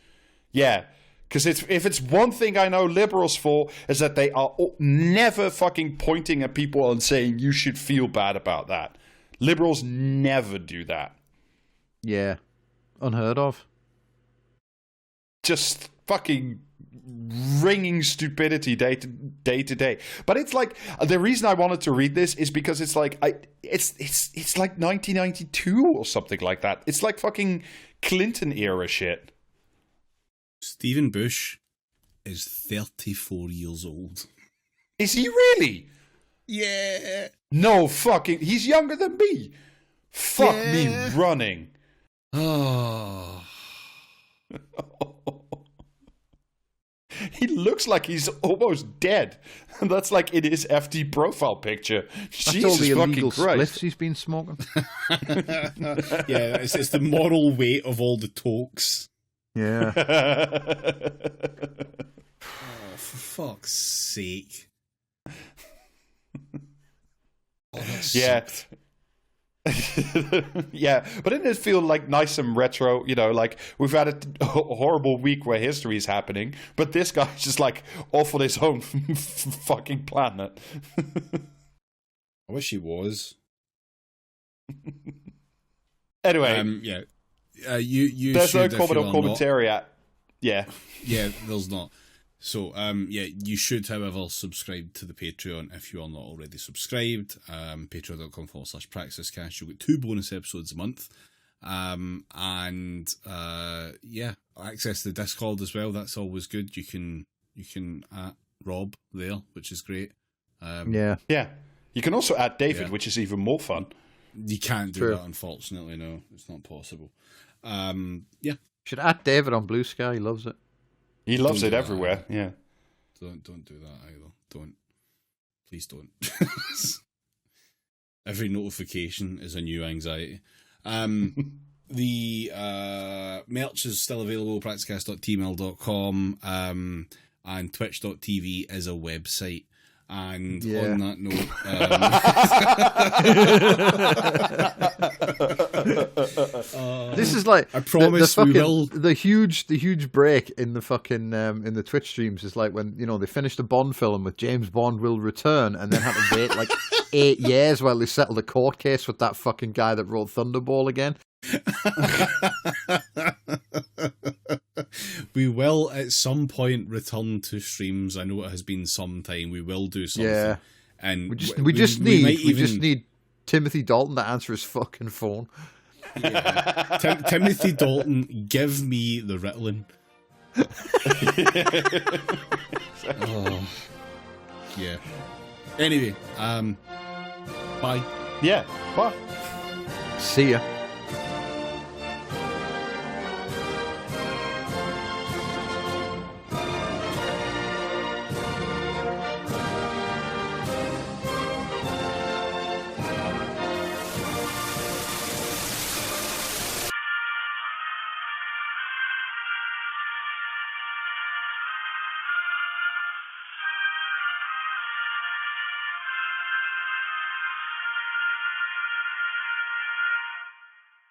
Yeah. Because if it's one thing I know liberals for, is that they are never fucking pointing at people and saying you should feel bad about that. Liberals never do that. yeah. Unheard of. Just fucking ringing stupidity day to day. But it's like, the reason I wanted to read this is because it's like it's like 1992 or something like that. It's like fucking Clinton era shit. Stephen Bush is 34 years old. Is he really? Yeah. No fucking... He's younger than me. Fuck me running. Oh. He looks like he's almost dead. That's like in his FD profile picture. That's Jesus all the illegal fucking Christ. spliffs he's been smoking. Yeah, it's the moral weight of all the tokes. Yeah. Oh, for fuck's sake. Oh, Yeah. Yeah, but didn't it feel like nice and retro? You know, like we've had a horrible week where history is happening, but this guy's just like off on his own fucking planet. I wish he was. Anyway, yeah. You there's no should, if comment you or are commentary at. Yeah. Yeah, there's not. So, yeah, you should, however, subscribe to the Patreon if you are not already subscribed. Patreon.com/PraxisCast. You'll get 2 bonus episodes a month. Yeah, access the Discord as well. That's always good. You can at Rob there, which is great. Yeah. Yeah. You can also add David, which is even more fun. You can't do True. that, unfortunately. No, it's not possible. Yeah. Should add David on Blue Sky. He loves it. He loves Don't it do that everywhere. either. Yeah. Don't do that either. Don't. Please don't. Every notification is a new anxiety. The merch is still available, practicast.tmail.com, and twitch.tv is a website. And on that note, this is like I promise we will. The huge break in the fucking in the Twitch streams is like when, you know, they finished a Bond film with James Bond will return and then had to wait like 8 years while they settled a court case with that fucking guy that wrote Thunderball again. We will at some point return to streams. I know it has been some time. We will do something. Yeah, and we just need Timothy Dalton to answer his fucking phone. Yeah. Timothy Dalton, give me the Ritalin. Oh, yeah. Anyway, bye. Yeah, bye. See ya.